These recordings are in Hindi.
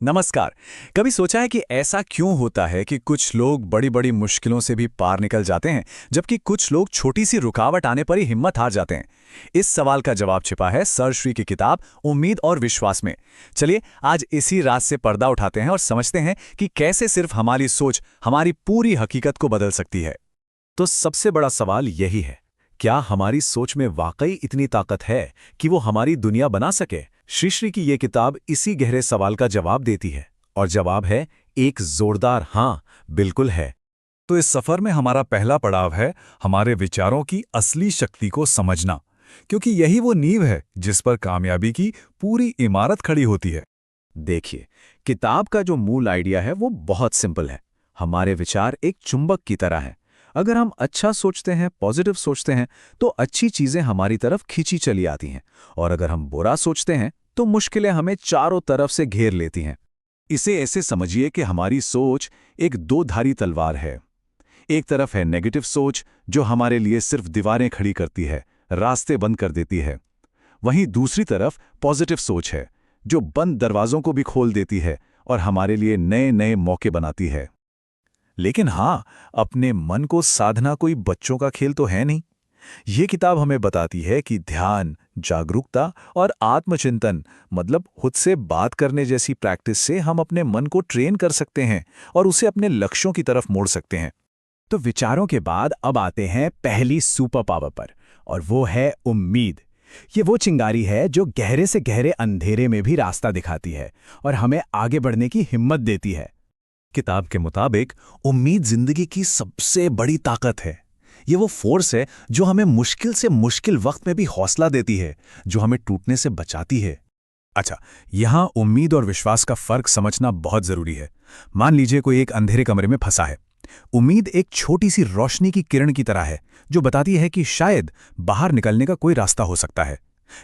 नमस्कार। कभी सोचा है कि ऐसा क्यों होता है कि कुछ लोग बड़ी बड़ी मुश्किलों से भी पार निकल जाते हैं, जबकि कुछ लोग छोटी सी रुकावट आने पर ही हिम्मत हार जाते हैं? इस सवाल का जवाब छिपा है सर श्री की किताब उम्मीद और विश्वास में। चलिए आज इसी रात से पर्दा उठाते हैं और समझते हैं कि कैसे सिर्फ हमारी सोच हमारी पूरी हकीकत को बदल सकती है। तो सबसे बड़ा सवाल यही है, क्या हमारी सोच में वाकई इतनी ताकत है कि वो हमारी दुनिया बना सके? श्री की ये किताब इसी गहरे सवाल का जवाब देती है, और जवाब है एक जोरदार हाँ, बिल्कुल है। तो इस सफर में हमारा पहला पड़ाव है हमारे विचारों की असली शक्ति को समझना, क्योंकि यही वो नींव है जिस पर कामयाबी की पूरी इमारत खड़ी होती है। देखिए, किताब का जो मूल आइडिया है वो बहुत सिंपल है। हमारे विचार एक चुंबक की तरह हैं। अगर हम अच्छा सोचते हैं, पॉजिटिव सोचते हैं, तो अच्छी चीजें हमारी तरफ खींची चली आती हैं, और अगर हम बुरा सोचते हैं तो मुश्किलें हमें चारों तरफ से घेर लेती हैं। इसे ऐसे समझिए कि हमारी सोच एक दो-धारी तलवार है। एक तरफ है नेगेटिव सोच, जो हमारे लिए सिर्फ दीवारें खड़ी करती है, रास्ते बंद कर देती है। वहीं दूसरी तरफ पॉजिटिव सोच है, जो बंद दरवाजों को भी खोल देती है और हमारे लिए नए नए मौके बनाती है। लेकिन हाँ, अपने मन को साधना कोई बच्चों का खेल तो है नहीं। ये किताब हमें बताती है कि ध्यान, जागरूकता और आत्मचिंतन, मतलब खुद से बात करने जैसी प्रैक्टिस से हम अपने मन को ट्रेन कर सकते हैं और उसे अपने लक्ष्यों की तरफ मोड़ सकते हैं। तो विचारों के बाद अब आते हैं पहली सुपर पावर पर, और वो है उम्मीद। ये वो चिंगारी है जो गहरे से गहरे अंधेरे में भी रास्ता दिखाती है और हमें आगे बढ़ने की हिम्मत देती है। किताब के मुताबिक उम्मीद जिंदगी की सबसे बड़ी ताकत है। ये वो फोर्स है जो हमें मुश्किल से मुश्किल वक्त में भी हौसला देती है, जो हमें टूटने से बचाती है। अच्छा, यहाँ उम्मीद और विश्वास का फर्क समझना बहुत जरूरी है। मान लीजिए कोई एक अंधेरे कमरे में फंसा है। उम्मीद एक छोटी सी रोशनी की किरण की तरह है, जो बताती है कि शायद बाहर निकलने का कोई रास्ता हो सकता है।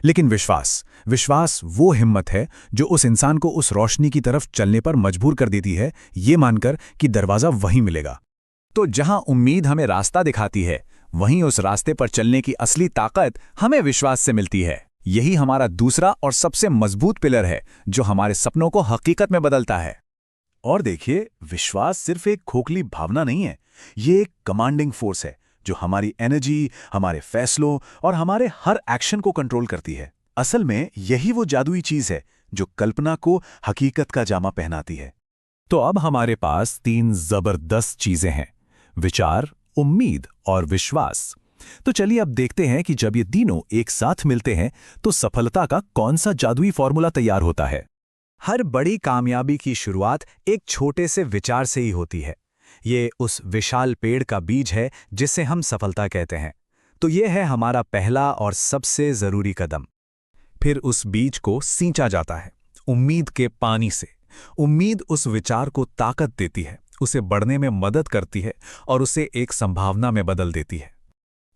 लेकिन विश्वास वो हिम्मत है जो उस इंसान को उस रोशनी की तरफ चलने पर मजबूर कर देती है, ये मानकर कि दरवाजा वहीं मिलेगा। तो जहां उम्मीद हमें रास्ता दिखाती है, वहीं उस रास्ते पर चलने की असली ताकत हमें विश्वास से मिलती है। यही हमारा दूसरा और सबसे मजबूत पिलर है, जो हमारे सपनों को हकीकत में बदलता है। और देखिए, विश्वास सिर्फ एक खोखली भावना नहीं है, ये एक कमांडिंग फोर्स है जो हमारी एनर्जी, हमारे फैसलों और हमारे हर एक्शन को कंट्रोल करती है। असल में यही वो जादुई चीज है जो कल्पना को हकीकत का जामा पहनाती है। तो अब हमारे पास तीन जबरदस्त चीजें हैं: विचार, उम्मीद और विश्वास। तो चलिए अब देखते हैं कि जब ये तीनों एक साथ मिलते हैं तो सफलता का कौन सा जादुई फॉर्मूला तैयार होता है। हर बड़ी कामयाबी की शुरुआत एक छोटे से विचार से ही होती है। ये उस विशाल पेड़ का बीज है जिसे हम सफलता कहते हैं। तो ये है हमारा पहला और सबसे जरूरी कदम। फिर उस बीज को सींचा जाता है उम्मीद के पानी से। उम्मीद उस विचार को ताकत देती है, उसे बढ़ने में मदद करती है और उसे एक संभावना में बदल देती है।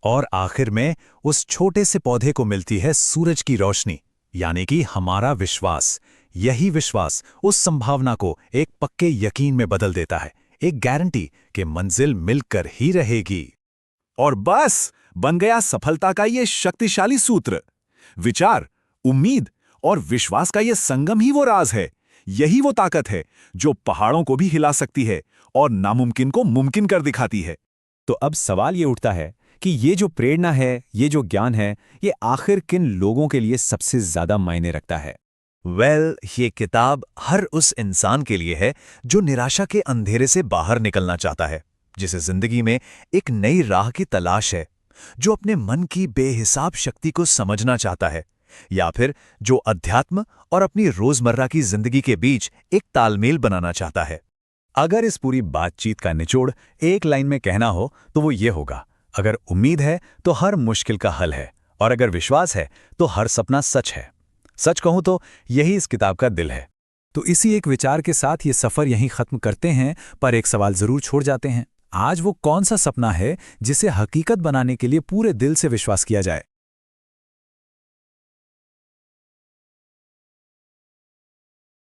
और आखिर में उस छोटे से पौधे को मिलती है सूरज की रोशनी, यानी कि हमारा विश्वास। यही विश्वास उस संभावना को एक पक्के यकीन में बदल देता है, एक गारंटी कि मंजिल मिलकर ही रहेगी। और बस बन गया सफलता का ये शक्तिशाली सूत्र। विचार, उम्मीद और विश्वास का ये संगम ही वो राज है। यही वो ताकत है जो पहाड़ों को भी हिला सकती है और नामुमकिन को मुमकिन कर दिखाती है। तो अब सवाल ये उठता है कि ये जो प्रेरणा है, ये जो ज्ञान है, ये आखिर किन लोगों के लिए सबसे ज्यादा मायने रखता है? ये किताब हर उस इंसान के लिए है जो निराशा के अंधेरे से बाहर निकलना चाहता है, जिसे जिंदगी में एक नई राह की तलाश है, जो अपने मन की बेहिसाब शक्ति को समझना चाहता है, या फिर जो अध्यात्म और अपनी रोजमर्रा की जिंदगी के बीच एक तालमेल बनाना चाहता है। अगर इस पूरी बातचीत का निचोड़ एक लाइन में कहना हो तो वो ये होगा: अगर उम्मीद है तो हर मुश्किल का हल है, और अगर विश्वास है तो हर सपना सच है। सच कहूं तो यही इस किताब का दिल है। तो इसी एक विचार के साथ ये सफर यहीं खत्म करते हैं, पर एक सवाल जरूर छोड़ जाते हैं। आज वो कौन सा सपना है जिसे हकीकत बनाने के लिए पूरे दिल से विश्वास किया जाए?